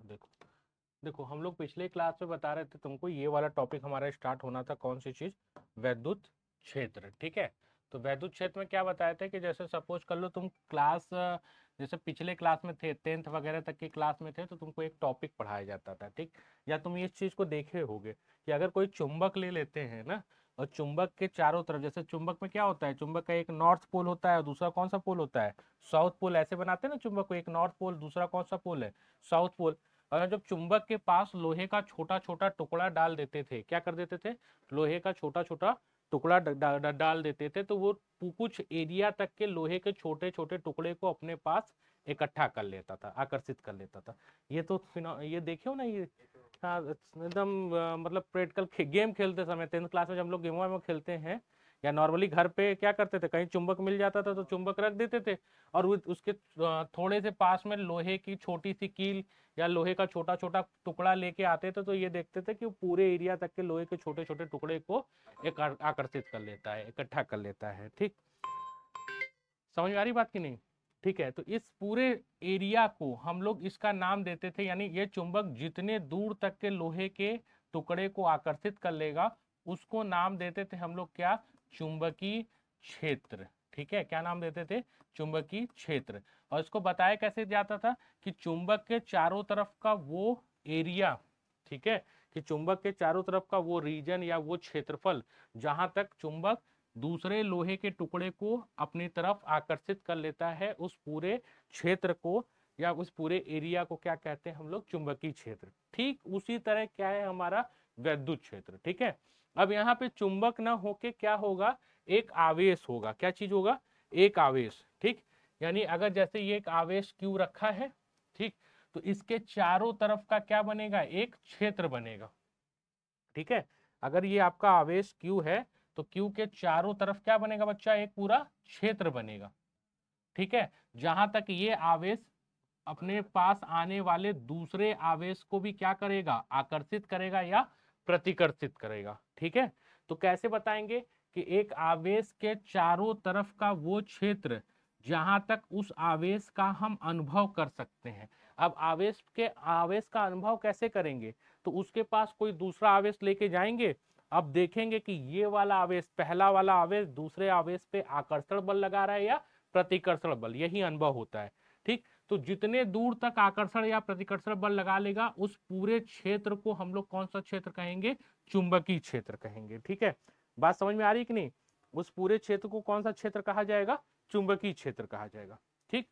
देखो देखो हम लोग पिछले क्लास में बता रहे थे तुमको, ये वाला टॉपिक हमारा स्टार्ट होना था, कौन सी चीज, वैद्युत क्षेत्र। ठीक है, तो वैद्युत क्षेत्र में क्या बताए थे कि जैसे सपोज कर लो तुम क्लास, जैसे पिछले क्लास में थे, 10th वगैरह तक की क्लास में थे, तो तुमको एक टॉपिक पढ़ाया जाता था। ठीक, या तुम इस चीज को देखे होगे कि अगर कोई चुंबक ले लेते हैं ना, और चुंबक के चारों तरफ, जैसे चुंबक में क्या होता है, चुंबक का एक नॉर्थ पोल होता है और दूसरा कौन सा पोल होता है, साउथ पोल। ऐसे बनाते हैं ना चुंबक को, एक नॉर्थ पोल, दूसरा कौन सा पोल है, साउथ पोल। और जब चुंबक के पास लोहे का छोटा छोटा टुकड़ा डाल देते थे, क्या कर देते थे, लोहे का छोटा छोटा टुकड़ा डाल देते थे, तो वो कुछ एरिया तक के लोहे के छोटे छोटे टुकड़े को अपने पास इकट्ठा कर लेता था, आकर्षित कर लेता था। ये तो ये देखियो ना, ये हाँ, एकदम मतलब प्रैक्टिकल गेम खेलते समय 10th क्लास में जब हम लोग गेमों में खेलते हैं, या नॉर्मली घर पे क्या करते थे, कहीं चुंबक मिल जाता था तो चुंबक रख देते थे, और उसके थोड़े से पास में लोहे की छोटी सी कील या लोहे का छोटा छोटा टुकड़ा लेके आते थे, तो ये देखते थे कि वो पूरे एरिया तक के लोहे के छोटे छोटे टुकड़े को एक आकर्षित कर लेता है, इकट्ठा कर लेता है। ठीक, समझ में आ रही बात की नहीं? ठीक है, तो इस पूरे एरिया को हम लोग इसका नाम देते थे, यानी ये चुंबक जितने दूर तक के लोहे के टुकड़े को आकर्षित कर लेगा, उसको नाम देते थे हम लोग क्या, चुंबकीय क्षेत्र। ठीक है, क्या नाम देते थे, चुंबकीय क्षेत्र। और इसको बताया कैसे जाता था कि चुंबक के चारों तरफ का वो एरिया, ठीक है, कि चुंबक के चारों तरफ का वो रीजन या वो क्षेत्रफल जहां तक चुंबक दूसरे लोहे के टुकड़े को अपनी तरफ आकर्षित कर लेता है, उस पूरे क्षेत्र को या उस पूरे एरिया को क्या कहते हैं हम लोग, चुंबकीय क्षेत्र। ठीक उसी तरह क्या है हमारा वैद्युत क्षेत्र। ठीक है, अब यहाँ पे चुंबक ना होके क्या होगा, एक आवेश होगा। क्या चीज होगा, एक आवेश। ठीक, यानी अगर जैसे ये एक आवेश क्यू रखा है, ठीक, तो इसके चारों तरफ का क्या बनेगा, एक क्षेत्र बनेगा। ठीक है, अगर ये आपका आवेश क्यू है, तो क्यू के चारों तरफ क्या बनेगा बच्चा, एक पूरा क्षेत्र बनेगा। ठीक है, जहां तक ये आवेश अपने पास आने वाले दूसरे आवेश को भी क्या करेगा, आकर्षित करेगा या प्रतिकर्षित करेगा। ठीक है, तो कैसे बताएंगे कि एक आवेश के चारों तरफ का वो क्षेत्र जहां तक उस आवेश का हम अनुभव कर सकते हैं। अब आवेश का अनुभव कैसे करेंगे, तो उसके पास कोई दूसरा आवेश लेके जाएंगे, अब देखेंगे कि ये वाला आवेश, पहला वाला आवेश दूसरे आवेश पे आकर्षण बल लगा रहा है या प्रतिकर्षण बल, यही अनुभव होता है। ठीक, तो जितने दूर तक आकर्षण या प्रतिकर्षण बल लगा लेगा, उस पूरे क्षेत्र को हम लोग कौन सा क्षेत्र कहेंगे, चुंबकीय क्षेत्र कहेंगे। ठीक है, बात समझ में आ रही कि नहीं? उस पूरे क्षेत्र को कौन सा क्षेत्र कहा जाएगा, चुंबकीय क्षेत्र कहा जाएगा। ठीक,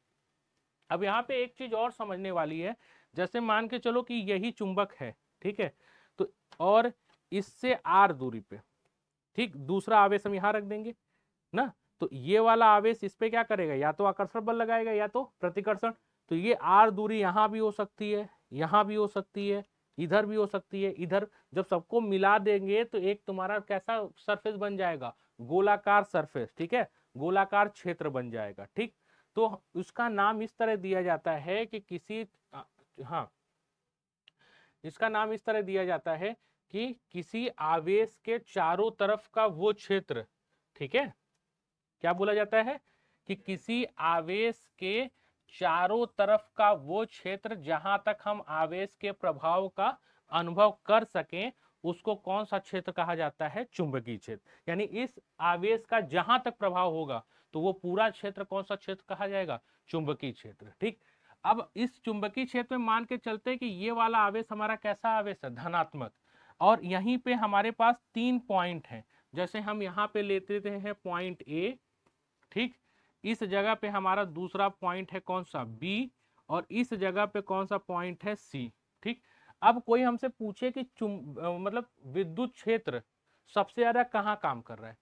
अब यहाँ पे एक चीज और समझने वाली है, जैसे मान के चलो कि यही चुंबक है, ठीक है, तो और इससे आर दूरी पे, ठीक, दूसरा आवेश हम यहाँ रख देंगे ना, तो ये वाला आवेश इस पे क्या करेगा, या तो आकर्षण बल लगाएगा या तो प्रतिकर्षण। तो ये आर दूरी यहाँ भी हो सकती है, यहाँ भी हो सकती है, इधर भी हो सकती है, इधर। जब सबको मिला देंगे तो एक तुम्हारा कैसा सरफेस बन जाएगा, गोलाकार सरफेस। ठीक है, गोलाकार क्षेत्र बन जाएगा। ठीक, तो उसका नाम इस तरह दिया जाता है कि हाँ, इसका नाम इस तरह दिया जाता है कि किसी आवेश के चारों तरफ का वो क्षेत्र, ठीक है, क्या बोला जाता है कि किसी आवेश के चारों तरफ का वो क्षेत्र जहां तक हम आवेश के प्रभाव का अनुभव कर सकें, उसको कौन सा क्षेत्र कहा जाता है, चुंबकीय क्षेत्र। यानी इस आवेश का जहां तक प्रभाव होगा, तो वो पूरा क्षेत्र कौन सा क्षेत्र कहा जाएगा, चुंबकीय क्षेत्र। ठीक, अब इस चुंबकीय क्षेत्र में मान के चलते कि ये वाला आवेश हमारा कैसा आवेश है, धनात्मक, और यहीं पे हमारे पास 3 पॉइंट हैं। जैसे हम यहाँ पे लेते हैं पॉइंट ए, ठीक, इस जगह पे हमारा दूसरा पॉइंट है कौन सा, बी, और इस जगह पे कौन सा पॉइंट है, सी। ठीक, अब कोई हमसे पूछे कि मतलब विद्युत क्षेत्र सबसे ज्यादा कहाँ काम कर रहा है,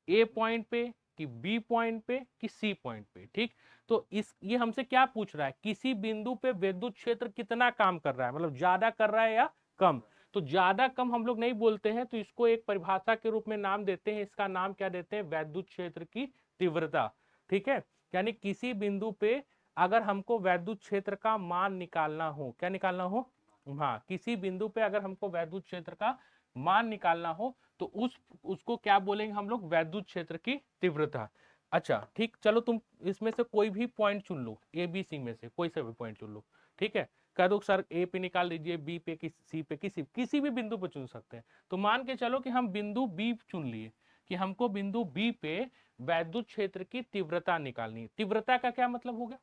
ए पॉइंट पे कि बी पॉइंट पे कि सी पॉइंट पे। ठीक, तो इस ये हमसे क्या पूछ रहा है, किसी बिंदु पे विद्युत क्षेत्र कितना काम कर रहा है, मतलब ज्यादा कर रहा है या कम। तो ज्यादा कम हम लोग नहीं बोलते हैं, तो इसको एक परिभाषा के रूप में नाम देते हैं, इसका नाम क्या देते हैं, वैद्युत क्षेत्र की तीव्रता। ठीक है, यानी किसी बिंदु पे अगर हमको वैद्युत क्षेत्र का मान निकालना हो, क्या निकालना हो, हाँ, किसी बिंदु पे अगर हमको वैद्युत क्षेत्र का मान निकालना हो, तो उसको क्या बोलेंगे हम लोग, वैद्युत क्षेत्र की तीव्रता। अच्छा ठीक, चलो तुम इसमें से कोई भी पॉइंट चुन लो, ए बी सी में से कोई सा भी पॉइंट चुन लो। ठीक है, कह दो सर ए पे निकाल लीजिए, बी पे, सी पे, किसी भी बिंदु पे चुन सकते हैं। तो मान के चलो कि हम बिंदु बी चुन लिए, कि हमको बिंदु बी पे वैद्युत क्षेत्र की तीव्रता निकालनी है। तीव्रता का क्या मतलब होगा?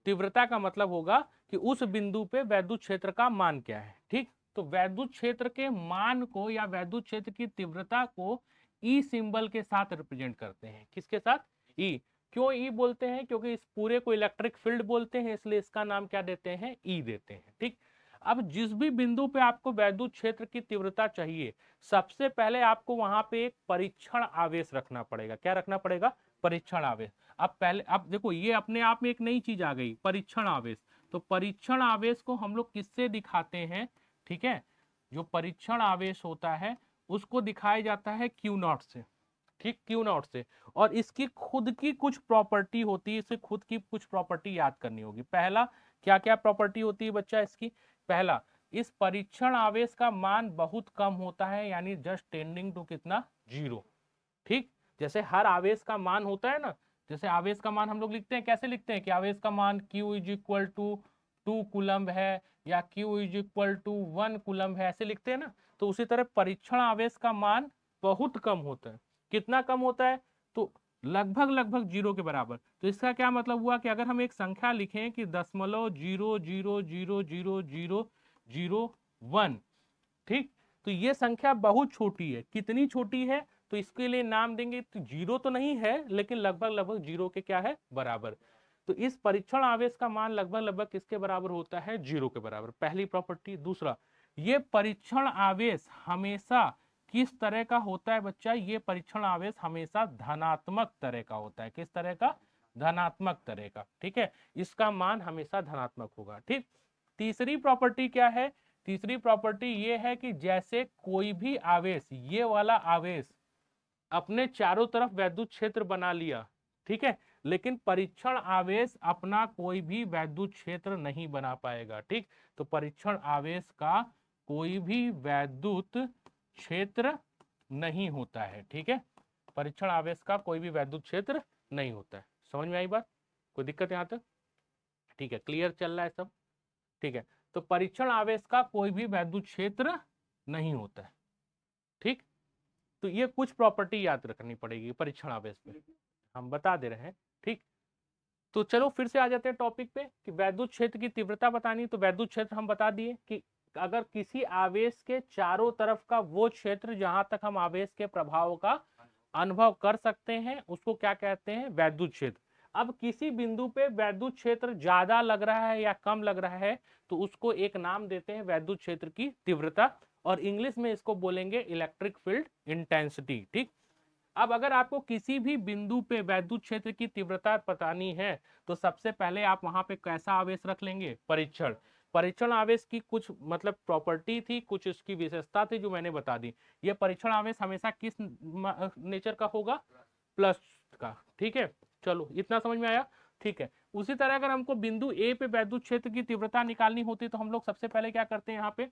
तीव्रता का मतलब होगा कि उस बिंदु पे वैद्युत क्षेत्र का मान क्या है। ठीक, तो वैद्युत क्षेत्र के मान को या वैद्युत क्षेत्र की तीव्रता को ई सिंबल के साथ रिप्रेजेंट करते हैं। किसके साथ? ई। क्यों ई बोलते हैं? क्योंकि इस पूरे को इलेक्ट्रिक फील्ड बोलते हैं, इसलिए इसका नाम क्या देते हैं? ई देते हैं। ठीक, अब जिस भी बिंदु पे आपको वैद्युत क्षेत्र की तीव्रता चाहिए, सबसे पहले आपको वहां पे एक परीक्षण आवेश रखना पड़ेगा। क्या रखना पड़ेगा? परीक्षण आवेश। अब पहले, अब देखो ये अपने आप में एक नई चीज आ गई, परीक्षण आवेश। तो परीक्षण आवेश को हम लोग किससे दिखाते हैं? ठीक है, जो परीक्षण आवेश होता है उसको दिखाया जाता है क्यू नॉट से। ठीक, क्यू नॉट से। और इसकी खुद की कुछ प्रॉपर्टी होती है, इसे खुद की कुछ प्रॉपर्टी याद करनी होगी। पहला, क्या क्या प्रॉपर्टी होती है बच्चा इसकी? पहला, इस परीक्षण आवेश का मान बहुत कम होता है, यानी जस्ट टेंडिंग टू कितना? 0। ठीक, जैसे हर आवेश का मान होता है ना, जैसे आवेश का मान हम लोग लिखते हैं, कैसे लिखते हैं कि आवेश का मान Q is equal to 2 coulomb है, या Q is equal to 1 coulomb है, ऐसे लिखते हैं ना। तो उसी तरह परीक्षण आवेश का मान बहुत कम होता है। कितना कम होता है? तो लगभग लगभग 0 के बराबर। तो इसका क्या मतलब हुआ कि अगर हम एक संख्या लिखें कि 0.0000001, ठीक, तो ये संख्या बहुत छोटी है। कितनी छोटी है? तो इसके लिए नाम देंगे, तो 0 तो नहीं है, लेकिन लगभग लगभग 0 के क्या है? बराबर। तो इस परीक्षण आवेश का मान लगभग लगभग किसके बराबर होता है? 0 के बराबर। पहली प्रॉपर्टी। दूसरा, ये परीक्षण आवेश हमेशा किस तरह का होता है बच्चा? ये परीक्षण आवेश हमेशा धनात्मक तरह का होता है। किस तरह का? धनात्मक तरह का। ठीक है, इसका मान हमेशा धनात्मक होगा। ठीक, तीसरी प्रॉपर्टी क्या है? तीसरी प्रॉपर्टी ये है कि जैसे कोई भी आवेश, ये वाला आवेश अपने चारों तरफ वैद्युत क्षेत्र बना लिया, ठीक है, लेकिन परीक्षण आवेश अपना कोई भी वैद्युत क्षेत्र नहीं बना पाएगा। ठीक, तो परीक्षण आवेश का कोई भी वैद्युत क्षेत्र नहीं होता है। ठीक है, परीक्षण आवेश का कोई भी वैद्युत क्षेत्र नहीं होता है। समझ में आई बात? कोई दिक्कत यहां तक? ठीक है, क्लियर चल रहा है सब? ठीक है, तो परीक्षण आवेश का कोई भी वैद्युत क्षेत्र नहीं होता है। ठीक, तो ये कुछ प्रॉपर्टी याद रखनी पड़ेगी परीक्षण आवेश पे, हम बता दे रहे हैं। ठीक, तो चलो फिर से आ जाते हैं टॉपिक पे कि वैद्युत क्षेत्र की तीव्रता बतानी। तो वैद्युत क्षेत्र हम बता दिए कि अगर किसी आवेश के चारों तरफ का वो क्षेत्र जहां तक हम आवेश के प्रभाव का अनुभव कर सकते हैं, उसको क्या कहते हैं? वैद्युत क्षेत्र। अब किसी बिंदु पे वैद्युत क्षेत्र ज्यादा लग रहा है या कम लग रहा है, तो उसको एक नाम देते हैं वैद्युत क्षेत्र की तीव्रता, और इंग्लिश में इसको बोलेंगे इलेक्ट्रिक फील्ड इंटेंसिटी। ठीक, अब अगर आपको किसी भी बिंदु पे वैद्युत क्षेत्र की तीव्रता बतानी है, तो सबसे पहले आप वहां पे कैसा आवेश रख लेंगे? परीक्षण। परीक्षण आवेश की कुछ मतलब प्रॉपर्टी थी, कुछ इसकी विशेषता थी जो मैंने बता दी। ये परीक्षण आवेश हमेशा किस नेचर का होगा? प्लस का। ठीक है, चलो इतना समझ में आया? ठीक है, उसी तरह अगर हमको बिंदु ए पे वैद्युत क्षेत्र की तीव्रता निकालनी होती तो हम लोग सबसे पहले क्या करते हैं? यहाँ पे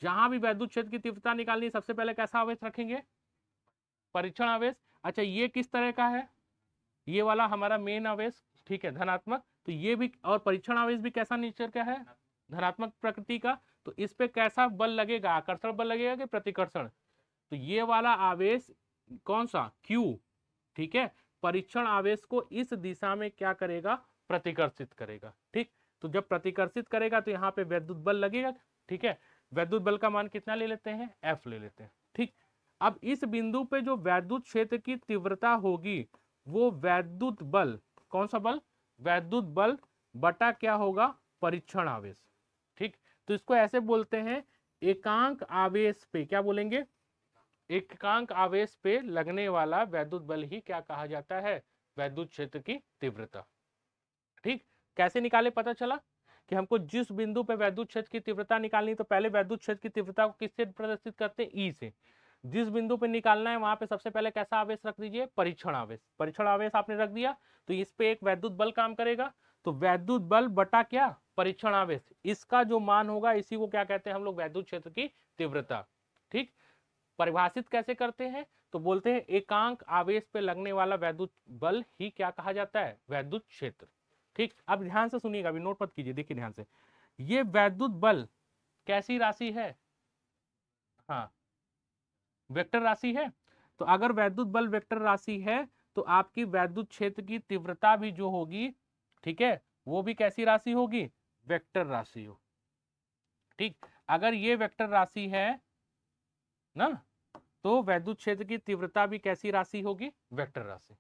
जहां भी वैद्युत क्षेत्र की तीव्रता निकालनी, सबसे पहले कैसा आवेश रखेंगे? परीक्षण आवेश। अच्छा, ये किस तरह का है? ये वाला हमारा मेन आवेश, ठीक है, धनात्मक। तो ये भी, और परीक्षण आवेश भी कैसा नेचर का है? धनात्मक प्रकृति का। तो इस पे कैसा बल लगेगा? आकर्षण बल लगेगा कि प्रतिकर्षण? तो ये वाला आवेश कौन सा? Q। ठीक है, परीक्षण आवेश को इस दिशा में क्या करेगा? प्रतिकर्षित करेगा। ठीक, तो जब प्रतिकर्षित करेगा तो यहाँ पे वैद्युत बल लगेगा। ठीक है, वैद्युत बल का मान कितना ले लेते हैं? F ले लेते हैं। ठीक, अब इस बिंदु पे जो वैद्युत क्षेत्र की तीव्रता होगी, वो वैद्युत बल, कौन सा बल? वैद्युत बल बटा क्या होगा? परीक्षण आवेश। ठीक, तो इसको ऐसे बोलते हैं, एकांक आवेश पे क्या बोलेंगे? एकांक आवेश पे लगने वाला वैद्युत बल ही क्या कहा जाता है? वैद्युत क्षेत्र की तीव्रता। ठीक, कैसे निकाले? पता चला कि हमको जिस बिंदु पे वैद्युत क्षेत्र की तीव्रता निकालनी, तो पहले वैद्युत क्षेत्र की तीव्रता को किससे प्रदर्शित करते हैं? ई से। जिस बिंदु पे निकालना है वहां पे सबसे पहले कैसा आवेश रख दीजिए? परीक्षण आवेश। परीक्षण आवेश आपने रख दिया, तो इस पे एक वैद्युत बल काम करेगा। तो वैद्युत बल बटा क्या? परीक्षण आवेश, इसका जो मान होगा इसी को क्या कहते हैं हम लोग? वैद्युत क्षेत्र की तीव्रता। ठीक, परिभाषित कैसे करते हैं? तो बोलते हैं एकांक आवेश पे लगने वाला वैद्युत बल ही क्या कहा जाता है? वैद्युत क्षेत्र। ठीक, अब ध्यान से सुनिएगा, अभी नोट मत कीजिए, देखिए ध्यान से, ये वैद्युत बल कैसी राशि है? हाँ, वेक्टर राशि है। तो अगर वैद्युत बल वेक्टर राशि है तो आपकी वैद्युत क्षेत्र की तीव्रता भी जो होगी, ठीक है, वो भी कैसी राशि होगी? वेक्टर राशि हो। ठीक, अगर ये वेक्टर राशि है ना, तो वैद्युत क्षेत्र की तीव्रता भी कैसी राशि होगी? वेक्टर राशि।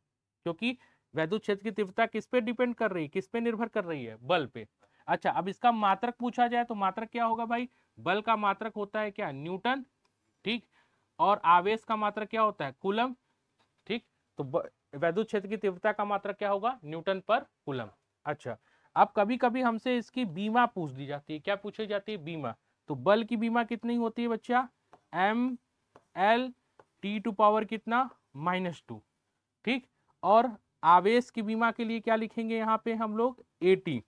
क्योंकि वैद्युत क्षेत्र की तीव्रता किस पे डिपेंड कर रही है, किस पे निर्भर कर रही है? बल पे। अच्छा, अब इसका मात्रक पूछा जाए तो मात्रक क्या होगा भाई? बल का मात्रक होता है क्या? न्यूटन। ठीक, और आवेश का मात्रक क्या होता है? कूलम। ठीक, तो वैद्युत क्षेत्र की तीव्रता का मात्रक क्या होगा? न्यूटन पर कूलम। अच्छा, अब कभी कभी हमसे इसकी बीमा पूछ दी जाती है। क्या पूछी जाती है? बीमा। तो बल की बीमा कितनी होती है बच्चा? M L T to power कितना? -2। ठीक, और आवेश की बीमा के लिए क्या लिखेंगे यहाँ पे हम लोग? एटी।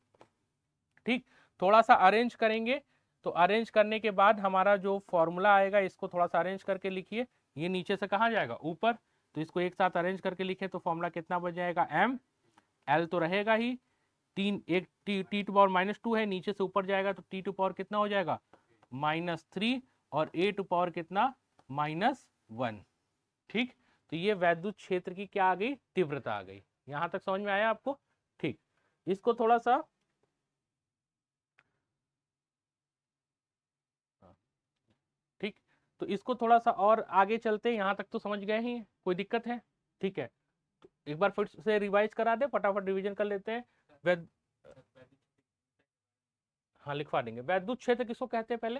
ठीक, थोड़ा सा अरेंज करेंगे, तो अरेंज करने के बाद हमारा जो फॉर्मूला आएगा, इसको थोड़ा सा अरेंज करके लिखिए। ये नीचे से कहाँ जाएगा? ऊपर। तो इसको एक साथ अरेंज करके लिखे तो फॉर्मूला कितना बन जाएगा? एम एल तो रहेगा ही, तीन, एक टी टू पावर -2 है, नीचे से ऊपर जाएगा तो टी टू पावर कितना हो जाएगा? -3, और ए टू पावर कितना? -1। ठीक, तो ये वैद्युत क्षेत्र की क्या आ गई? तीव्रता आ गई। यहां तक समझ में आया आपको? ठीक, इसको थोड़ा सा, ठीक, तो इसको थोड़ा सा और आगे चलते हैं। यहां तक तो समझ गए ही, कोई दिक्कत है? ठीक है, तो एक बार फिर से रिवाइज करा दे, फटाफट रिवीजन कर लेते हैं। वैद हाँ, लिखवा देंगे। वैद्युत क्षेत्र किसको कहते हैं? पहले,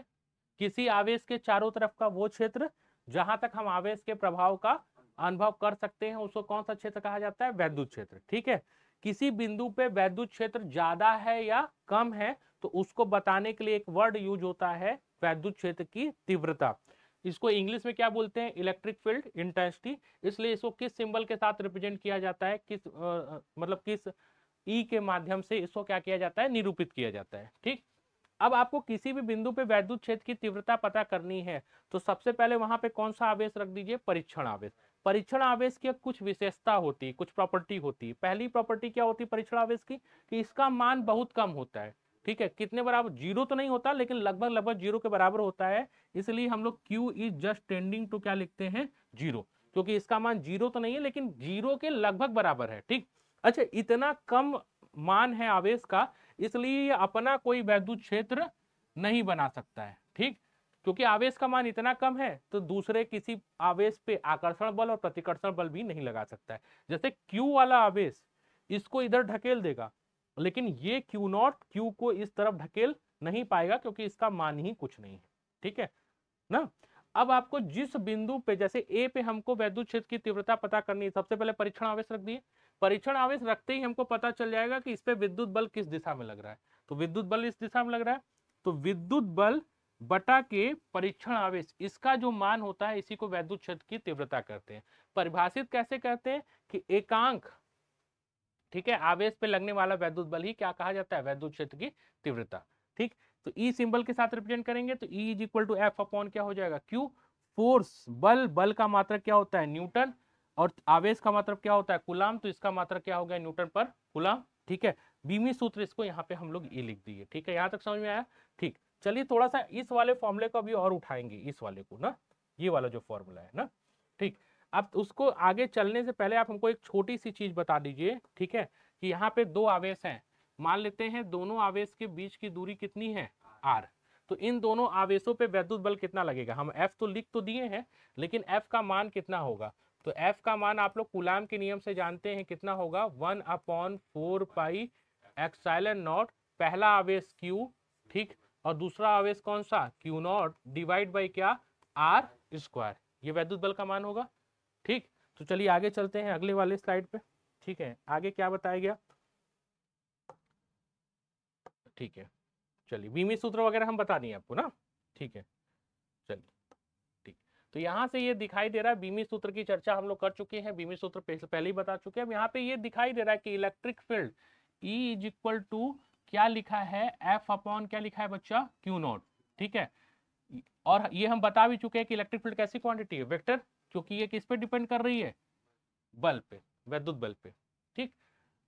किसी आवेश के चारों तरफ का वो क्षेत्र जहां तक हम आवेश के प्रभाव का अनुभव कर सकते हैं, उसको कौन सा क्षेत्र कहा जाता है? वैद्युत क्षेत्र। ठीक है, किसी बिंदु पे वैद्युत क्षेत्र ज्यादा है या कम है, तो उसको बताने के लिए एक वर्ड यूज होता है, वैद्युत क्षेत्र की तीव्रता। इसको इंग्लिश में क्या बोलते हैं? Electric field intensity. इसलिए इसको किस सिंबल के साथ रिप्रेजेंट किया जाता है? किस मतलब किस ई के माध्यम से इसको क्या किया जाता है? निरूपित किया जाता है। ठीक, अब आपको किसी भी बिंदु पे वैद्युत क्षेत्र की तीव्रता पता करनी है, तो सबसे पहले वहां पे कौन सा आवेश रख दीजिए? परीक्षण आवेश। परीक्षण आवेश की कुछ विशेषता होती है, कुछ प्रॉपर्टी होती है। पहली प्रॉपर्टी क्या होती है परीक्षण आवेश की? कि इसका मान बहुत कम होता है। ठीक है, कितने बराबर? जीरो तो नहीं होता, लेकिन लगभग लगभग जीरो के बराबर होता है। इसलिए हम लोग Q is just tending to क्या लिखते हैं? जीरो। क्योंकि इसका मान जीरो तो नहीं है, लेकिन जीरो के लगभग बराबर है। ठीक, अच्छा, इतना कम मान है आवेश का, इसलिए अपना कोई वैद्युत क्षेत्र नहीं बना सकता है। ठीक, क्योंकि आवेश का मान इतना कम है, तो दूसरे किसी आवेश पे आकर्षण बल और प्रतिकर्षण बल भी नहीं लगा सकता है। जैसे Q वाला आवेश इसको इधर ढकेल देगा, लेकिन ये Q0 Q को इस तरफ ढकेल नहीं पाएगा, क्योंकि इसका मान ही कुछ नहीं है। ठीक है ना? अब आपको जिस बिंदु पे, जैसे ए पे हमको वैद्युत क्षेत्र की तीव्रता पता करनी है, सबसे पहले परीक्षण आवेश रख दिए। परीक्षण आवेश रखते ही हमको पता चल जाएगा कि इस पे विद्युत बल किस दिशा में लग रहा है। तो विद्युत बल इस दिशा में लग रहा है, तो विद्युत बल बटा के परीक्षण आवेश, इसका जो मान होता है, इसी को वैद्युत क्षेत्र की तीव्रता कहते हैं। परिभाषित कैसे कहते हैं? कि एकांक, ठीक है, आवेश पे लगने वाला वैद्युत बल ही क्या कहा जाता है? वैद्युत क्षेत्र की तीव्रता। ठीक, तो ई सिंबल के साथ रिप्रेजेंट करेंगे, तो E is equal to F upon क्या हो जाएगा? क्यू। फोर्स, बल, बल का मात्रक क्या होता है? न्यूटन। और आवेश का मात्रक क्या होता है? कूलाम। तो इसका मात्रक क्या हो गया? न्यूटन पर कूलाम। ठीक है, बीमी सूत्र इसको यहाँ पे हम लोग ई लिख दिए। ठीक है, यहाँ तक समझ में आया? ठीक, चलिए थोड़ा सा इस वाले फॉर्मूले को अभी और उठाएंगे, इस वाले को ना, ये वाला जो फॉर्मूला है ना। ठीक, अब उसको आगे चलने से पहले आप हमको एक छोटी सी चीज बता दीजिए। ठीक है, कि यहाँ पे दो आवेश हैं, मान लेते हैं दोनों आवेश के बीच की दूरी कितनी है? r। तो इन दोनों आवेशों पे वैद्युत बल कितना लगेगा? हम F तो लिख तो दिए हैं, लेकिन F का मान कितना होगा? तो F का मान आप लोग कूलाम के नियम से जानते हैं, कितना होगा? 1/4 पाई एप्सिलॉन नॉट, पहला आवेश Q, ठीक, और दूसरा आवेश कौन सा? Q0 डिवाइड बाई क्या? R square. ये वैद्युत बल का मान होगा। ठीक, तो चलिए आगे चलते हैं अगले वाले स्लाइड पे। ठीक है, आगे क्या बताया गया? ठीक है, चलिए बीमी सूत्र वगैरह हम बता दिए आपको ना। ठीक है, चलिए, ठीक, तो यहाँ से ये दिखाई दे रहा है, बीमी सूत्र की चर्चा हम लोग कर चुके हैं, बीमी सूत्र पहले ही बता चुके हैं। अब यहाँ पे ये दिखाई दे रहा है कि electric field E is equal to क्या लिखा है? F अपॉन क्या लिखा है बच्चा? Q0। ठीक है, और ये हम बता भी चुके हैं कि इलेक्ट्रिक फील्ड कैसी क्वांटिटी है? वेक्टर। क्योंकि ये किस पे डिपेंड कर रही है? बल पे, वैद्युत बल पे। ठीक,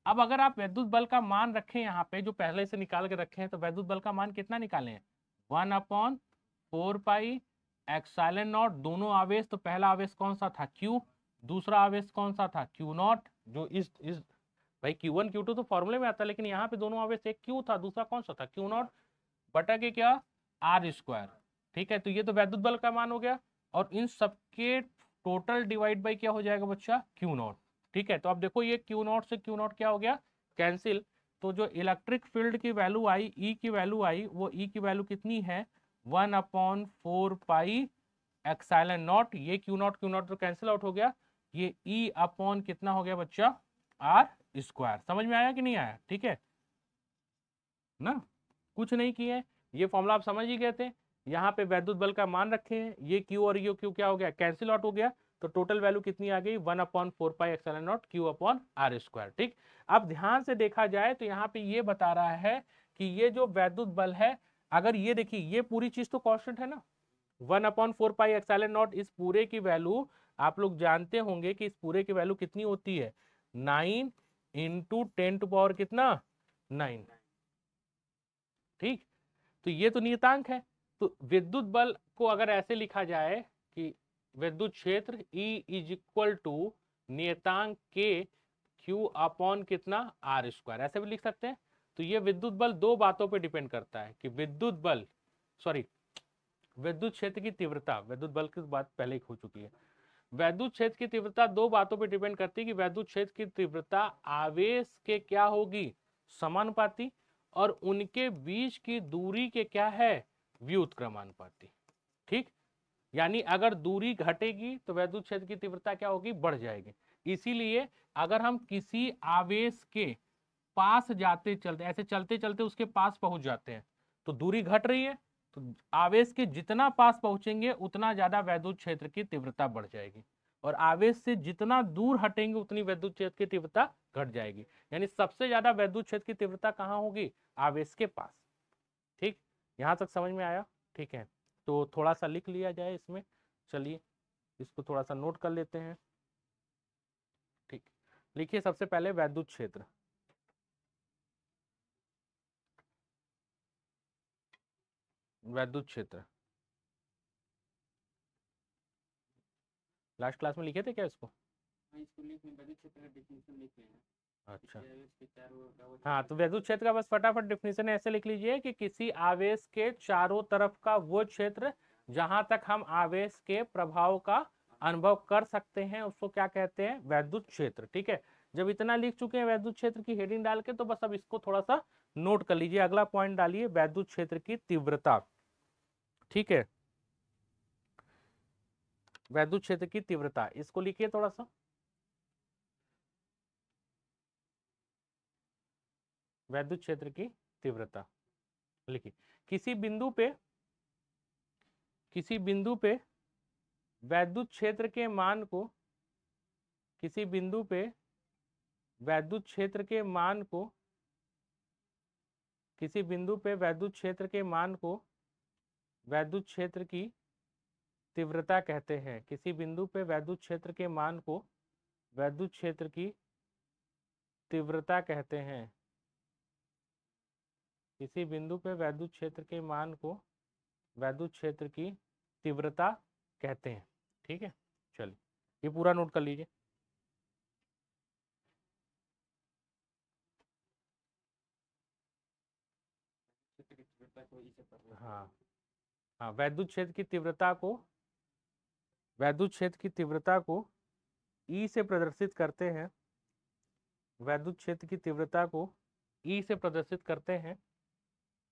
अब अगर आप वैद्युत बल का मान रखें यहाँ पे, जो पहले से निकाल के रखे हैं, तो वैद्युत बल का मान कितना निकाले हैं? 1/4 पाई एप्सिलॉन नॉट, दोनों आवेश, तो पहला आवेश कौन सा था? Q, दूसरा आवेश कौन सा था? Q0, जो इस भाई Q1 Q2 तो फॉर्मूले में आता है, लेकिन यहाँ पे दोनों आवेश, एक Q था, दूसरा कौन सा था? Q0 बटा के क्या? R²। ठीक है, तो ये तो वैद्युत बल का मान हो गया, और इन सबके टोटल डिवाइड बाई क्या हो जाएगा बच्चा? Q0। ठीक है, तो अब देखो ये Q0 से Q0 क्या हो गया? कैंसिल। तो जो इलेक्ट्रिक फील्ड की वैल्यू आई, E की वैल्यू आई, वो E की वैल्यू कितनी है? 1/4 पाई एप्सिलॉन नॉट, ये Q0 तो कैंसिल आउट हो गया, ये E अपॉन कितना हो गया बच्चा? R²। समझ में आया कि नहीं आया? ठीक है ना, कुछ नहीं किए, ये फॉर्मूला आप समझ ही गए थे। यहाँ पे वैद्युत बल का मान रखे हैं, ये Q और ये Q क्या हो गया? कैंसिल आउट हो गया, तो टोटल वैल्यू कितनी आ गई? 1/4 पाई एप्सिलॉन नॉट Q/R²। ठीक, अब ध्यान से देखा जाए तो यहाँ पे ये बता रहा है कि ये जो वैद्युत बल है, अगर ये देखिए, ये पूरी चीज तो कांस्टेंट है ना, 1/4 पाई एप्सिलॉन नॉट, इस पूरे की वैल्यू आप लोग जानते होंगे कि इस पूरे की वैल्यू कितनी होती है? 9 इंटू 10 कितना? 9। ठीक, तो ये तो नियतांक है। तो विद्युत बल को अगर ऐसे लिखा जाए कि विद्युत क्षेत्र E इज इक्वल टू नियतांक के Q अपॉन कितना? R², ऐसे भी लिख सकते हैं। तो ये विद्युत बल दो बातों पे डिपेंड करता है कि विद्युत बल, सॉरी, विद्युत क्षेत्र की तीव्रता, विद्युत बल की बात पहले ही हो चुकी है। वैद्युत क्षेत्र की तीव्रता दो बातों पर डिपेंड करती है कि वैद्युत क्षेत्र की तीव्रता आवेश के क्या होगी? समानुपाती, और उनके बीच की दूरी के क्या है? व्युत्क्रमानुपाती। ठीक, यानी अगर दूरी घटेगी तो वैद्युत क्षेत्र की तीव्रता क्या होगी? बढ़ जाएगी। इसीलिए अगर हम किसी आवेश के पास जाते चलते, ऐसे चलते चलते उसके पास पहुंच जाते हैं, तो दूरी घट रही है, तो आवेश के जितना पास पहुंचेंगे उतना ज्यादा वैद्युत क्षेत्र की तीव्रता बढ़ जाएगी, और आवेश से जितना दूर हटेंगे उतनी वैद्युत क्षेत्र की तीव्रता घट जाएगी। यानी सबसे ज्यादा वैद्युत क्षेत्र की तीव्रता कहाँ होगी? आवेश के पास। ठीक, यहां तक समझ में आया? ठीक है, तो थोड़ा सा लिख लिया जाए इसमें, चलिए इसको थोड़ा सा नोट कर लेते हैं। ठीक, लिखिए सबसे पहले वैद्युत क्षेत्र। वैद्युत क्षेत्र लास्ट क्लास में लिखे थे क्या इसको? अच्छा, हाँ, तो वैद्युत क्षेत्र का बस फटाफट डिफिनीशन ऐसे लिख लीजिए कि किसी आवेश के चारों तरफ का वो क्षेत्र जहां तक हम आवेश के प्रभाव का अनुभव कर सकते हैं उसको क्या कहते हैं? वैद्युत क्षेत्र। ठीक है, जब इतना लिख चुके हैं वैद्युत क्षेत्र की हेडिंग डाल के, तो बस अब इसको थोड़ा सा नोट कर लीजिए। अगला पॉइंट डालिए, वैद्युत क्षेत्र की तीव्रता। ठीक है, वैद्युत क्षेत्र की तीव्रता, इसको लिखिए थोड़ा सा। वैद्युत क्षेत्र की तीव्रता लिखिए, किसी बिंदु पे, किसी बिंदु पे वैद्युत क्षेत्र के मान को, किसी बिंदु पे वैद्युत क्षेत्र के मान को, किसी बिंदु पे वैद्युत क्षेत्र के मान को वैद्युत क्षेत्र की तीव्रता कहते हैं। किसी बिंदु पे वैद्युत क्षेत्र के मान को वैद्युत क्षेत्र की तीव्रता कहते हैं। किसी बिंदु पे वैद्युत क्षेत्र के मान को वैद्युत क्षेत्र की तीव्रता कहते हैं। ठीक है, चलिए ये पूरा नोट कर लीजिए। हाँ, हाँ, वैद्युत क्षेत्र की तीव्रता को, वैद्युत क्षेत्र की तीव्रता को E से प्रदर्शित करते हैं। वैद्युत क्षेत्र की तीव्रता को E से प्रदर्शित करते हैं।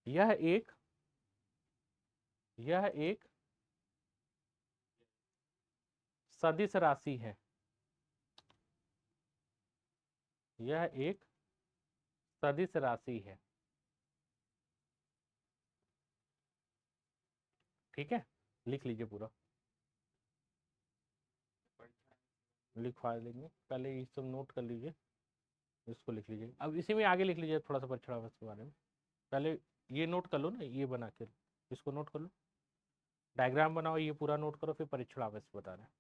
यह एक, यह एक सदिश राशि है। यह एक सदिश राशि है। ठीक है, लिख लीजिए पूरा, लिखवा लेंगे, पहले ये सब नोट कर लीजिए, इसको लिख लीजिए। अब इसी में आगे लिख लीजिए थोड़ा सा परीक्षण आवेश के बारे में। पहले ये नोट कर लो ना, ये बना के इसको नोट कर लो, डायग्राम बनाओ, ये पूरा नोट करो, फिर परीक्षण आवेश बता रहे हैं।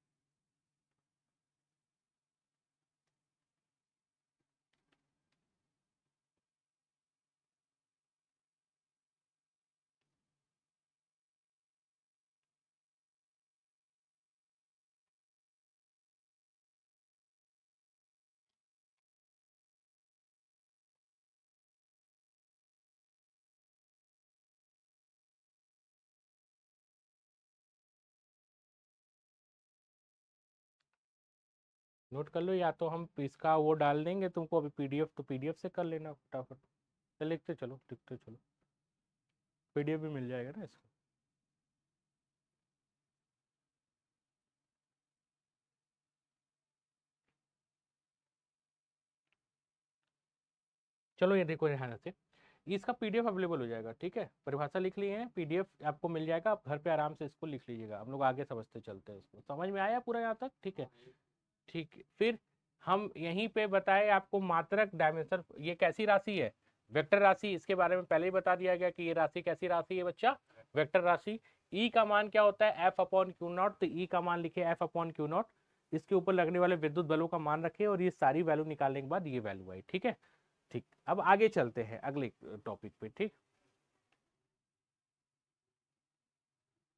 नोट कर लो, या तो हम इसका वो डाल देंगे तुमको अभी पीडीएफ, तो पीडीएफ से कर लेना फटाफट। तो लिखते चलो लिखते चलो, पीडीएफ भी मिल जाएगा ना इसका। चलो ये देखो यहाँ से, इसका पीडीएफ अवेलेबल हो जाएगा, ठीक है। परिभाषा लिख लिए हैं, पीडीएफ आपको मिल जाएगा, आप घर पे आराम से इसको लिख लीजिएगा। हम लोग आगे समझते चलते हैं इसको। समझ में आया पूरा यहाँ तक? ठीक है, ठीक है। फिर हम यहीं पे बताए आपको मात्रक डायमेंशन, ये कैसी राशि है? वेक्टर राशि। इसके बारे में पहले ही बता दिया गया कि ये राशि कैसी राशि है बच्चा, वेक्टर राशि। ई का मान क्या होता है? F upon Q not. तो ई का मान लिखे एफ अपॉन क्यू नॉट, इसके ऊपर लगने वाले विद्युत बलों का मान रखे, और ये सारी वैल्यू निकालने के बाद ये वैल्यू आई, ठीक है। ठीक, अब आगे चलते हैं अगले टॉपिक पे। ठीक,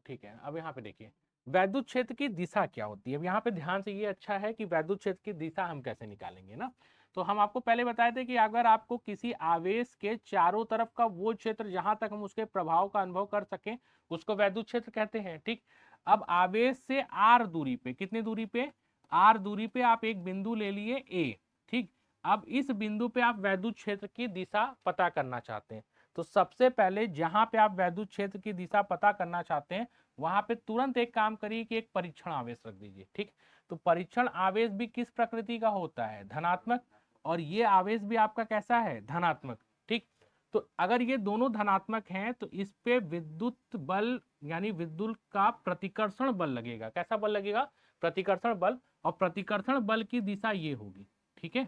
ठीक है। अब यहाँ पे देखिए वैद्युत क्षेत्र की दिशा क्या होती है। अब यहाँ पे ध्यान से, ये अच्छा है कि वैद्युत क्षेत्र की दिशा हम कैसे निकालेंगे ना। तो हम आपको पहले बताए थे कि अगर आपको किसी आवेश के चारों तरफ का वो क्षेत्र जहां तक हम उसके प्रभाव का अनुभव कर सकें, उसको वैद्युत क्षेत्र कहते हैं। ठीक, अब आवेश से आर दूरी पे, कितनी दूरी पे? आर दूरी पे आप एक बिंदु ले लिए ए। ठीक, अब इस बिंदु पे आप वैद्युत क्षेत्र की दिशा पता करना चाहते हैं। तो सबसे पहले जहां पे आप वैद्युत क्षेत्र की दिशा पता करना चाहते हैं, वहां पे तुरंत एक काम करिए कि एक परीक्षण आवेश रख दीजिए। ठीक, तो परीक्षण आवेश भी किस प्रकृति का होता है? धनात्मक। और ये आवेश भी आपका कैसा है? धनात्मक। ठीक, तो अगर ये दोनों धनात्मक हैं तो इस पे विद्युत बल यानी विद्युत का प्रतिकर्षण बल लगेगा। कैसा बल लगेगा? प्रतिकर्षण बल। और प्रतिकर्षण बल की दिशा ये होगी, ठीक है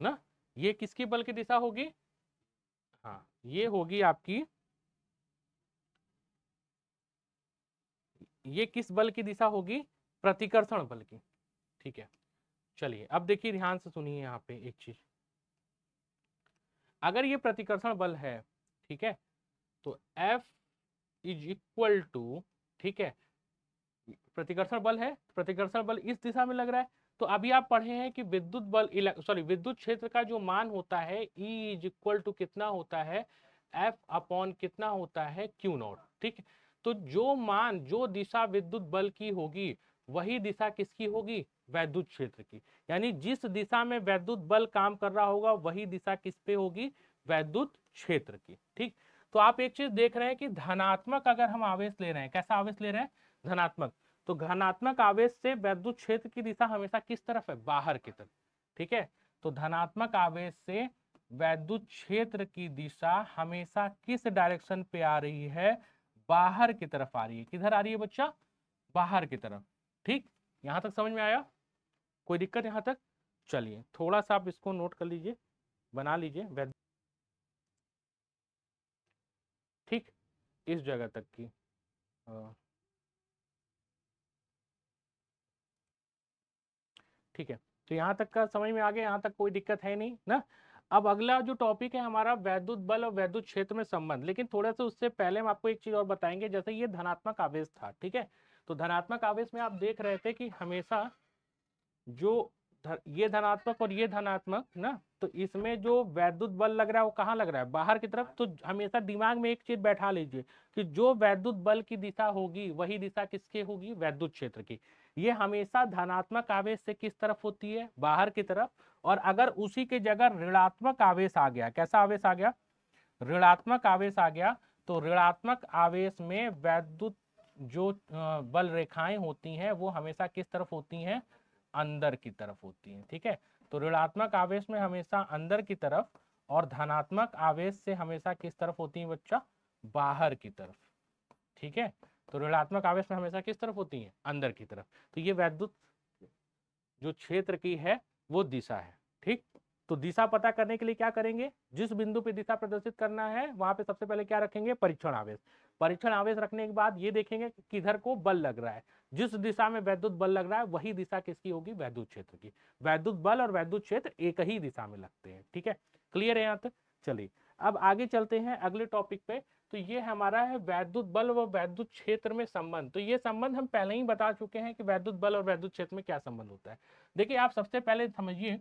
ना। ये किसकी बल की दिशा होगी? हाँ, ये होगी आपकी, ये किस बल की दिशा होगी? प्रतिकर्षण बल की। ठीक है, चलिए अब देखिए ध्यान से सुनिए यहाँ पे एक चीज। अगर ये प्रतिकर्षण बल है, ठीक है, तो F इज इक्वल टू, ठीक है, प्रतिकर्षण बल है, प्रतिकर्षण बल इस दिशा में लग रहा है। तो अभी आप पढ़े हैं कि विद्युत बल, सॉरी, विद्युत क्षेत्र का जो मान होता है E इज इक्वल टू कितना होता है? F अपॉन कितना होता है? Q not. ठीक, तो जो मान, जो दिशा विद्युत बल की होगी, वही दिशा किसकी होगी? वैद्युत क्षेत्र की। यानी जिस दिशा में वैद्युत बल काम कर रहा होगा, वही दिशा किस पे होगी? वैद्युत क्षेत्र की। ठीक, तो आप एक चीज देख रहे हैं कि धनात्मक अगर हम आवेश ले रहे हैं, कैसा आवेश ले रहे हैं? धनात्मक। तो धनात्मक आवेश से वैद्युत क्षेत्र की दिशा हमेशा किस तरफ है? बाहर की तरफ। ठीक है, तो धनात्मक आवेश से वैद्युत क्षेत्र की दिशा हमेशा किस डायरेक्शन पे आ रही है? बाहर की तरफ आ रही है। किधर आ रही है बच्चा? बाहर की तरफ। ठीक, यहां तक समझ में आया? कोई दिक्कत यहां तक? चलिए थोड़ा सा आप इसको नोट कर लीजिए, बना लीजिए। ठीक, इस जगह तक की। ठीक है, तो यहाँ तक का समझ में आ गया, यहाँ तक कोई दिक्कत है नहीं ना। अब अगला जो टॉपिक है हमारा, वैद्युत बल और वैद्युत क्षेत्र में संबंध। लेकिन थोड़ा सा उससे पहले हम आपको एक चीज और बताएंगे। जैसे ये धनात्मक आवेश था, ठीक है, तो धनात्मक आवेश में आप देख रहे थे कि हमेशा जो ये धनात्मक और ये धनात्मक ना, तो इसमें जो वैद्युत बल लग रहा है वो कहाँ लग रहा है? बाहर की तरफ। तो हमेशा दिमाग में एक चीज बैठा लीजिए कि जो वैद्युत बल की दिशा होगी, वही दिशा किसकी होगी? वैद्युत क्षेत्र की। ये हमेशा धनात्मक आवेश से किस तरफ होती है? बाहर की तरफ। और अगर उसी के जगह ऋणात्मक आवेश आ गया, कैसा आवेश आ गया? ऋणात्मक आवेश आ गया, तो ऋणात्मक आवेश में वैद्युत जो बल रेखाएं होती हैं वो हमेशा किस तरफ होती हैं? अंदर की तरफ होती हैं। ठीक है, तो ऋणात्मक आवेश में हमेशा अंदर की तरफ, और धनात्मक आवेश से हमेशा किस तरफ होती है बच्चा? बाहर की तरफ। ठीक है, तो ऋणात्मक आवेश में हमेशा किस तरफ होती है? अंदर की तरफ। तो ये वैद्युत जो क्षेत्र की है वो दिशा है। ठीक, तो दिशा पता करने के लिए क्या करेंगे? जिस बिंदु पे दिशा प्रदर्शित करना है वहां पे सबसे पहले क्या रखेंगे? परीक्षण आवेश। परीक्षण आवेश रखने के बाद ये देखेंगे कि किधर को बल लग रहा है। जिस दिशा में वैद्युत बल लग रहा है वही दिशा किसकी होगी? वैद्युत क्षेत्र की। वैद्युत बल और वैद्युत क्षेत्र एक ही दिशा में लगते हैं। ठीक है, क्लियर है यहाँ तक? चलिए अब आगे चलते हैं अगले टॉपिक पे। तो ये हमारा है वैद्युत बल व वैद्युत क्षेत्र में संबंध। तो ये संबंध हम पहले ही बता चुके हैं कि वैद्युत बल और वैद्युत क्षेत्र में क्या संबंध होता है। देखिए आप सबसे पहले समझिए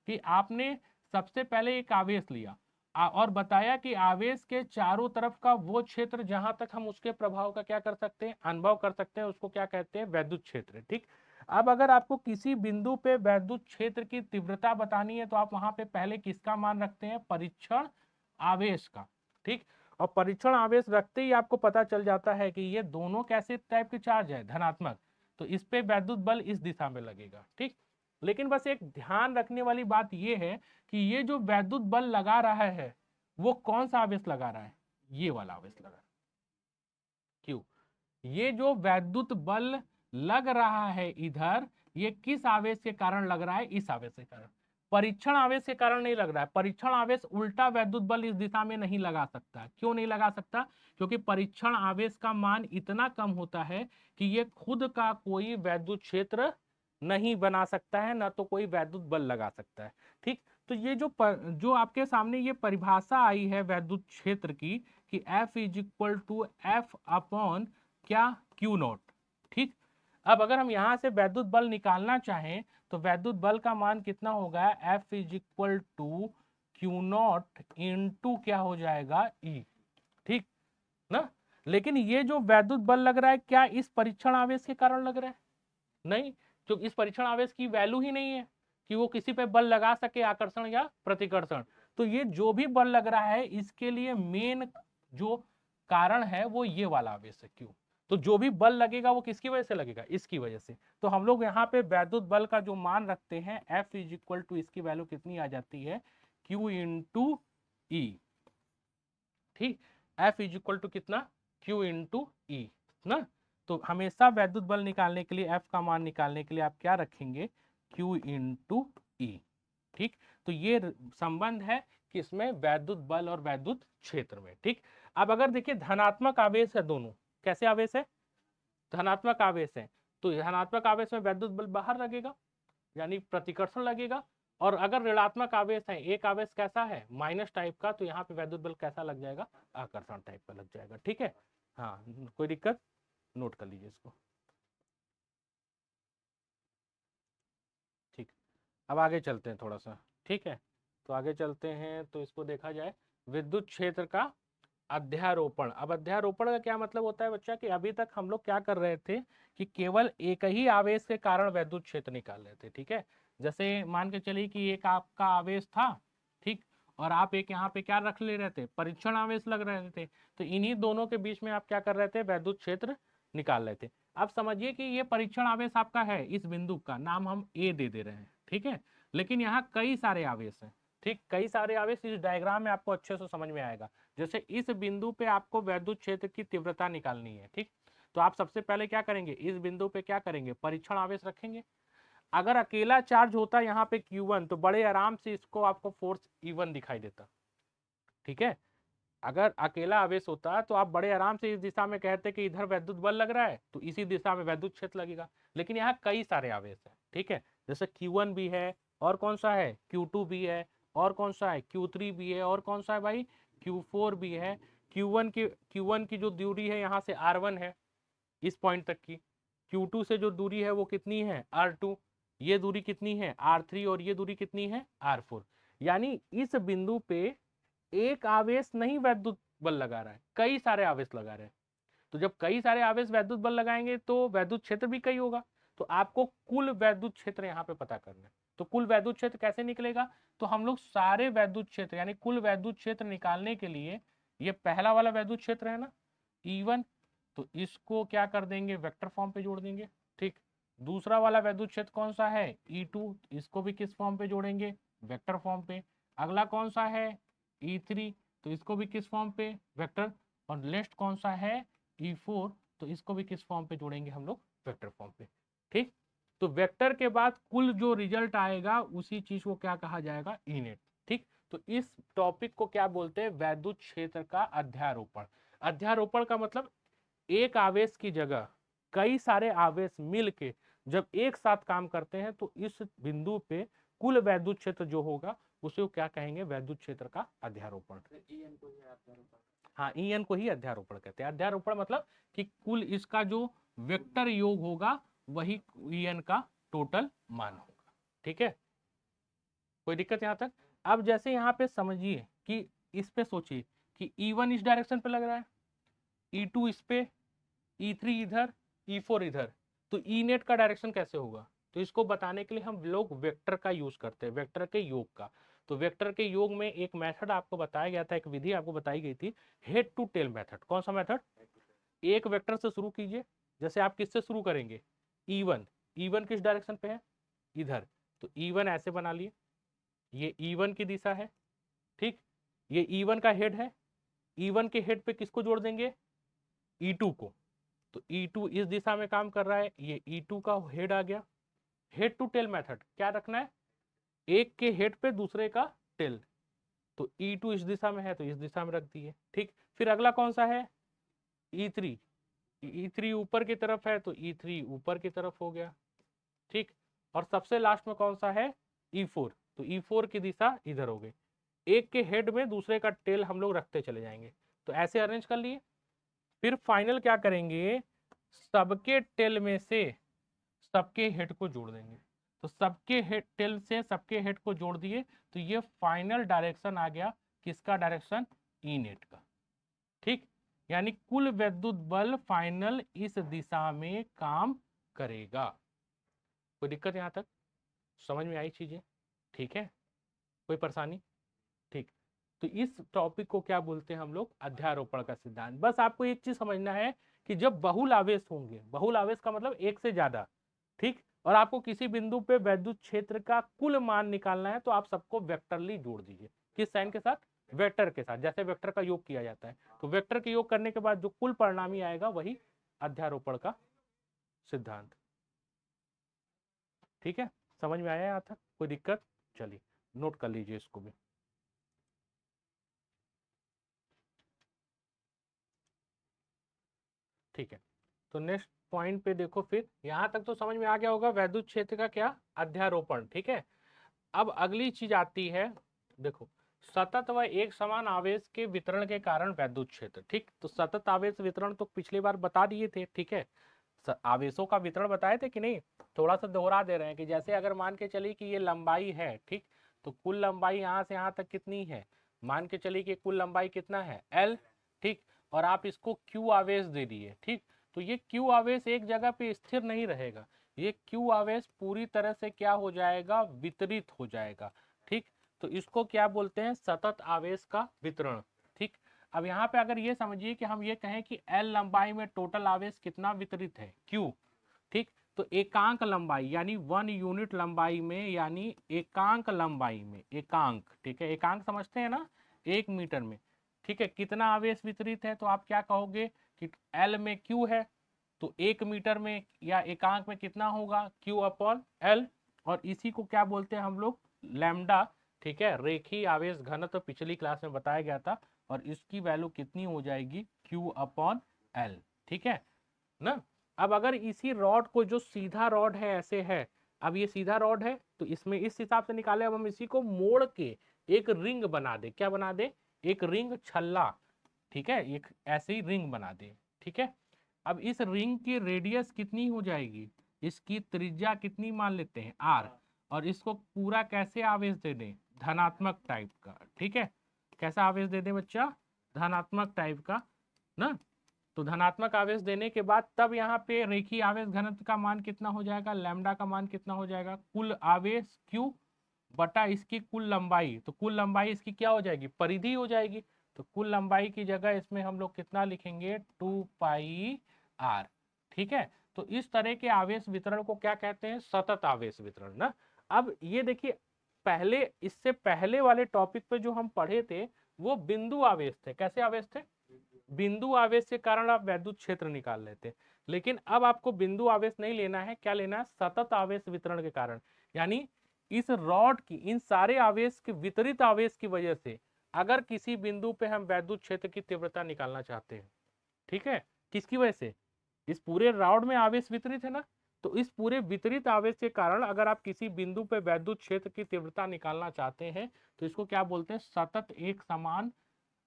कि आपने सबसे पहले एक आवेश लिया और बताया कि आवेश के चारों तरफ का वो क्षेत्र जहां तक हम उसके प्रभाव का क्या कर सकते हैं? अनुभव कर सकते हैं, उसको क्या कहते हैं? वैद्युत क्षेत्र। ठीक, अब अगर आपको किसी बिंदु पे वैद्युत क्षेत्र की तीव्रता बतानी है तो आप वहां पे पहले किसका मान रखते हैं, परीक्षण आवेश का, ठीक। और परीक्षण आवेश रखते ही आपको पता चल जाता है कि ये दोनों कैसे टाइप के चार्ज है, धनात्मक, तो इस पे वैद्युत बल इस दिशा में लगेगा, ठीक। लेकिन बस एक ध्यान रखने वाली बात यह है कि ये जो वैद्युत बल लगा रहा है वो कौन सा आवेश लगा रहा है, ये वाला आवेश लगा रहा है। क्यों, ये जो वैद्युत बल लग रहा है इधर, ये किस आवेश के कारण लग रहा है, इस आवेश के कारण, परीक्षण आवेश के कारण नहीं लग रहा है। परीक्षण आवेश उल्टा वैद्युत बल इस दिशा में नहीं लगा सकता। क्यों नहीं लगा सकता, क्योंकि परीक्षण आवेश का मान इतना कम होता है कि ये खुद का कोई वैद्युत क्षेत्र नहीं बना सकता है, ना तो कोई वैद्युत बल लगा सकता है, ठीक। तो ये जो आपके सामने ये परिभाषा आई है वैद्युत क्षेत्र की कि F is equal to F upon क्या, क्यू नॉट, ठीक। अब अगर हम यहां से वैद्युत बल निकालना चाहें तो वैद्युत बल का मान कितना होगा, F is equal to q naught into क्या हो जाएगा, E, ठीक ना। लेकिन ये जो वैद्युत बल लग रहा है क्या इस परीक्षण आवेश के कारण लग रहा है, नहीं, जो इस परीक्षण आवेश की वैल्यू ही नहीं है कि वो किसी पे बल लगा सके, आकर्षण या प्रतिकर्षण। तो ये जो भी बल लग रहा है इसके लिए मेन जो कारण है वो ये वाला आवेश है, क्यों। तो जो भी बल लगेगा वो किसकी वजह से लगेगा, इसकी वजह से। तो हम लोग यहाँ पे वैद्युत बल का जो मान रखते हैं F इज इक्वल टू, इसकी वैल्यू कितनी आ जाती है, Q इंटू ई, ठीक। F इज इक्वल टू कितना, Q इंटू ई ना। तो हमेशा वैद्युत बल निकालने के लिए, F का मान निकालने के लिए आप क्या रखेंगे, Q इंटू ई, ठीक। तो ये संबंध है किसमें, वैद्युत बल और वैद्युत क्षेत्र में, ठीक। अब अगर देखिए धनात्मक आवेश है, दोनों कैसे आवेश है, धनात्मक आवेश है, तो धनात्मक आवेश में वैद्युत बल बाहर लगेगा यानी प्रतिकर्षण लगेगा। और अगर ऋणात्मक आवेश है, एक आवेश कैसा है, माइनस टाइप का, तो यहाँ पे वैद्युत बल कैसा लग जाएगा, आकर्षण टाइप का लग जाएगा, ठीक है। हाँ, कोई दिक्कत, नोट कर लीजिए इसको, ठीक। अब आगे चलते हैं थोड़ा सा, ठीक है। तो आगे चलते हैं तो इसको देखा जाए विद्युत क्षेत्र का अध्यारोपण। अब अध्यारोपण का क्या मतलब होता है बच्चा, कि अभी तक हम लोग क्या कर रहे थे कि केवल एक ही आवेश के कारण वैद्युत क्षेत्र निकाल रहे थे, ठीक है। जैसे मान के चलिए कि एक आपका आवेश था, ठीक, और आप एक यहाँ पे क्या रख ले रहे थे, परीक्षण आवेश लग रहे थे, तो इन्हीं दोनों के बीच में आप क्या कर रहे थे, वैद्युत क्षेत्र निकाल रहे थे। अब समझिए कि ये परीक्षण आवेश आपका है, इस बिंदु का नाम हम ए दे दे रहे हैं, ठीक है। लेकिन यहाँ कई सारे आवेश हैं, ठीक, कई सारे आवेश, इस डायग्राम में आपको अच्छे से समझ में आएगा। जैसे इस बिंदु पे आपको वैद्युत क्षेत्र की तीव्रता निकालनी है, ठीक। तो आप सबसे पहले क्या करेंगे, इस बिंदु पे क्या करेंगे, परीक्षण आवेश रखेंगे। अगर अकेला चार्ज होता यहाँ पे Q1 तो बड़े आराम से इसको आपको फोर्स E1 दिखाई देता, ठीक है। अगर अकेला आवेश होता तो आप बड़े आराम से इस दिशा में कहते कि इधर वैद्युत बल लग रहा है तो इसी दिशा में वैद्युत क्षेत्र लगेगा। लेकिन यहाँ कई सारे आवेश है, ठीक है। जैसे Q1 भी है, और कौन सा है, Q2 भी है, और कौन सा है, Q3 भी है, और कौन सा है भाई, Q4 भी है। Q1 की जो दूरी है यहाँ से R1 है इस पॉइंट तक की, Q2 से जो दूरी है वो कितनी है, R2, ये दूरी कितनी है, R3, और ये दूरी कितनी है, R4। यानी इस बिंदु पे एक आवेश नहीं वैद्युत बल लगा रहा है, कई सारे आवेश लगा रहे हैं। तो जब कई सारे आवेश वैद्युत बल लगाएंगे तो वैद्युत क्षेत्र भी कई होगा। तो आपको कुल वैद्युत क्षेत्र यहाँ पे पता करना है। तो कुल वैद्युत क्षेत्र कैसे निकलेगा, तो हम लोग सारे वैद्युत क्षेत्र यानी कुल वैद्युत क्षेत्र निकालने के लिए, ये पहला वाला वैद्युत क्षेत्र है ना E1, तो इसको क्या कर देंगे, वेक्टर फॉर्म पे जोड़ देंगे, ठीक। दूसरा वाला वैद्युत क्षेत्र कौन सा है, E2, इसको भी किस फॉर्म पे जोड़ेंगे, वेक्टर फॉर्म पे। अगला कौन सा है, E3, तो इसको भी किस फॉर्म पे, वेक्टर। और नेक्स्ट कौन सा है, E4, तो इसको भी किस फॉर्म पे जोड़ेंगे हम लोग, वेक्टर फॉर्म पे, ठीक। तो वेक्टर के बाद कुल जो रिजल्ट आएगा उसी चीज को क्या कहा जाएगा, ई नेट, ठीक। तो इस टॉपिक को क्या बोलते हैं, वैद्युत क्षेत्र का अध्यारोपण। अध्यारोपण का मतलब एक आवेश की जगह कई सारे आवेश मिलके जब एक साथ काम करते हैं तो इस बिंदु पे कुल वैद्युत क्षेत्र जो होगा उसे क्या कहेंगे, वैद्युत क्षेत्र का अध्यारोपण। हाँ, ईएन को ही अध्यारोपण कहते हैं। अध्यारोपण मतलब कि कुल इसका जो वेक्टर योग होगा वही ईएन का टोटल मान होगा, ठीक है। कोई दिक्कत यहाँ तक। अब जैसे यहाँ पे समझिए कि इस पे सोचिए कि E1 इस डायरेक्शन पे लग रहा है, E2 इस पे, E3 इधर, E4 इधर, तो ई नेट का डायरेक्शन कैसे होगा? तो इसको बताने के लिए हम लोग वेक्टर का यूज करते हैं, वेक्टर के योग का। तो वेक्टर के योग में एक मेथड आपको बताया गया था, एक विधि आपको बताई गई थी, हेड टू टेल मेथड। कौन सा मेथड? एक वेक्टर से शुरू कीजिए। जैसे आप किससे शुरू करेंगे? E1। E1 किस डायरेक्शन पे है? इधर। तो E1 ऐसे बना लिए, ये E1 की दिशा है, ठीक। ये E1 का हेड है, E1 के हेड पे किसको जोड़ देंगे? E2 को। तो E2 इस दिशा में काम कर रहा है, ये E2 का हेड आ गया। हेड टू टेल मेथड क्या रखना है? एक के हेड पे दूसरे का टेल। तो E2 इस दिशा में है तो इस दिशा में रख दिए, ठीक। फिर अगला कौन सा है? E3। E3 ऊपर की तरफ है तो E3 ऊपर की तरफ हो गया, ठीक। और सबसे लास्ट में कौन सा है? E4। तो E4 की दिशा इधर हो गई। एक के हेड में दूसरे का टेल हम लोग रखते चले जाएंगे। तो ऐसे अरेंज कर लिए। फिर फाइनल क्या करेंगे? सबके टेल में से सबके हेड को जोड़ देंगे। तो सबके हेड टेल से सबके हेड को जोड़ दिए तो ये फाइनल डायरेक्शन आ गया। किसका डायरेक्शन? ई नेट का, ठीक। यानी कुल वैद्युत बल फाइनल इस दिशा में काम करेगा। कोई दिक्कत यहां तक? समझ में आई चीजें? ठीक है, कोई परेशानी? ठीक। तो इस टॉपिक को क्या बोलते हैं हम लोग? अध्यारोपण का सिद्धांत। बस आपको एक चीज समझना है कि जब बहुल आवेश होंगे, बहुल आवेश का मतलब एक से ज्यादा, ठीक, और आपको किसी बिंदु पे वैद्युत क्षेत्र का कुल मान निकालना है तो आप सबको वेक्टरली जोड़ दीजिए। किस साइन के साथ? वेक्टर के साथ। जैसे वेक्टर का योग किया जाता है, तो वेक्टर के योग करने के बाद जो कुल परिणामी आएगा वही अध्यारोपण का सिद्धांत। ठीक है, समझ में आया यहाँ तक? कोई दिक्कत? चलिए नोट कर लीजिए इसको भी। ठीक है, तो नेक्स्ट पॉइंट पे देखो। फिर यहां तक तो समझ में आ गया होगा वैद्युत क्षेत्र का क्या? अध्यारोपण, ठीक है। अब अगली चीज आती है, देखो, सतत व एक समान आवेश के वितरण के कारण वैद्युत क्षेत्र, ठीक। तो सतत आवेश वितरण तो पिछली बार बता दिए थे, ठीक है। आवेशों का वितरण बताए थे कि नहीं? थोड़ा सा दोहरा दे रहे हैं कि जैसे अगर मान के चलिए कि ये लंबाई है, ठीक, तो कुल लंबाई यहाँ से यहाँ तक कितनी है? मान के चलिए कि कुल लंबाई कितना है? L, ठीक। और आप इसको Q आवेश दे दिए, ठीक। तो ये Q आवेश एक जगह पे स्थिर नहीं रहेगा, ये Q आवेश पूरी तरह से क्या हो जाएगा? वितरित हो जाएगा, ठीक। तो इसको क्या बोलते हैं? सतत आवेश का वितरण, ठीक। अब यहाँ पे अगर ये समझिए कि हम ये कहें कि L लंबाई में टोटल आवेश कितना वितरित है? Q, ठीक। तो एकांक लंबाई यानी 1 यूनिट लंबाई में, यानी एकांक लंबाई में, एकांक, ठीक है, एकांक समझते हैं ना? 1 मीटर में, ठीक है, कितना आवेश वितरित है? तो आप क्या कहोगे कि L में Q है, तो 1 मीटर में या एकांक में कितना होगा? Q upon L। और इसी को क्या बोलते हैं हम लोग? लैम्डा, ठीक है। रेखीय आवेश घनत्व पिछली क्लास में बताया गया था, और इसकी वैल्यू कितनी हो जाएगी? Q अपॉन L, ठीक है ना। अब अगर इसी रॉड को, जो सीधा रॉड है ऐसे है, अब ये सीधा रॉड है तो इसमें इस हिसाब से निकाले, अब हम इसी को मोड़ के एक रिंग बना दे। क्या बना दे? एक रिंग छल्ला, ठीक है, एक ऐसे ही रिंग बना दे, ठीक है। अब इस रिंग की रेडियस कितनी हो जाएगी? इसकी त्रिज्या कितनी मान लेते हैं? R। और इसको पूरा कैसे आवेश दे दें? धनात्मक टाइप का, ठीक है। कैसा आवेश दे दें बच्चा? धनात्मक टाइप का ना। तो धनात्मक आवेश देने के बाद तब यहाँ पे रेखीय आवेश घनत्व का मान कितना हो जाएगा? लैम्डा का मान कितना हो जाएगा? कुल आवेश Q बटा इसकी कुल लंबाई। तो कुल लंबाई इसकी क्या हो जाएगी? परिधि हो जाएगी। तो कुल लंबाई की जगह इसमें हम लोग कितना लिखेंगे? 2πr, ठीक है। तो इस तरह के आवेश वितरण को क्या कहते हैं? सतत आवेश वितरण ना। अब ये देखिए, पहले, इससे पहले वाले टॉपिक पे जो हम पढ़े थे वो बिंदु आवेश थे। कैसे आवेश थे? बिंदु आवेश के कारण आप वैद्युत क्षेत्र निकाल लेते। लेकिन अब आपको बिंदु आवेश नहीं लेना है, क्या लेना है? सतत आवेश वितरण के कारण। यानी इस रॉड की इन सारे आवेश के वितरित आवेश की वजह से अगर किसी बिंदु पे हम वैद्युत क्षेत्र की तीव्रता निकालना चाहते हैं, ठीक है, किसकी वजह से? इस पूरे रॉड में आवेश वितरित है ना, तो इस पूरे वितरित आवेश के कारण अगर आप किसी बिंदु पे वैद्युत क्षेत्र की तीव्रता निकालना चाहते हैं तो इसको क्या बोलते हैं? सतत एक समान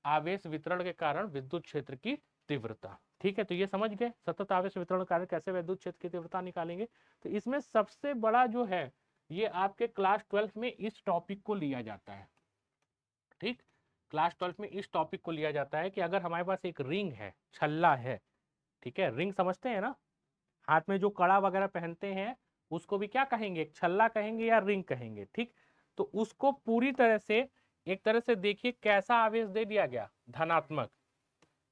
आवेश वितरण के कारण विद्युत क्षेत्र की तीव्रता, ठीक है। तो ये समझ गए सतत आवेश वितरण के कारण कैसे विद्युत क्षेत्र की तीव्रता निकालेंगे। तो इसमें सबसे बड़ा जो है, ये आपके क्लास 12 में इस टॉपिक को लिया जाता है, ठीक। क्लास 12 में इस टॉपिक को लिया जाता है कि अगर हमारे पास एक रिंग है, छल्ला है, ठीक है, रिंग समझते हैं ना? हाथ में जो कड़ा वगैरह पहनते हैं उसको भी क्या कहेंगे, एक छल्ला कहेंगे या रिंग कहेंगे, ठीक। तो उसको पूरी तरह से, एक तरह से देखिए कैसा आवेश दे दिया गया, धनात्मक।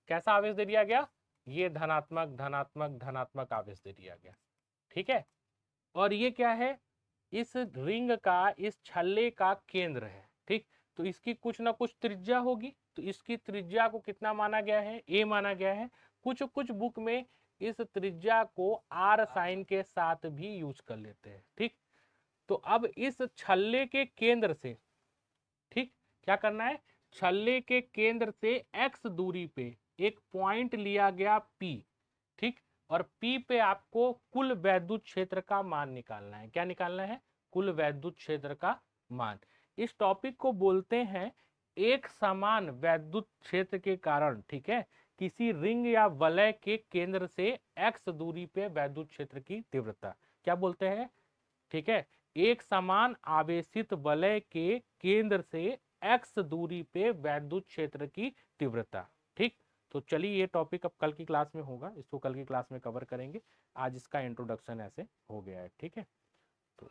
कैसा आवेश दे दिया गया, ये धनात्मक धनात्मक धनात्मक आवेश दे दिया गया, ठीक है। और ये क्या है, इस रिंग का, इस छल्ले का केंद्र है, ठीक। तो इसकी कुछ ना कुछ त्रिज्या होगी, तो इसकी त्रिज्या को कितना माना गया है, ए माना गया है। कुछ कुछ बुक में इस त्रिज्या को आर साइन के साथ भी यूज कर लेते हैं, ठीक। तो अब इस छल्ले के केंद्र से, ठीक, क्या करना है, छल्ले के केंद्र से एक्स दूरी पे एक पॉइंट लिया गया पी, ठीक। और पी पे आपको कुल वैद्युत क्षेत्र का मान निकालना है। क्या निकालना है, कुल वैद्युत क्षेत्र का मान। इस टॉपिक को बोलते हैं एक समान वैद्युत क्षेत्र के कारण, ठीक है, किसी रिंग या वलय के केंद्र से एक्स दूरी पे वैद्युत क्षेत्र की तीव्रता क्या बोलते हैं, ठीक है। एक समान आवेशित वलय के केंद्र से एक्स दूरी पे वैद्युत क्षेत्र की तीव्रता, ठीक। तो चलिए ये टॉपिक अब कल की क्लास में होगा, इसको कल की क्लास में कवर करेंगे। आज इसका इंट्रोडक्शन ऐसे हो गया है, ठीक है। तो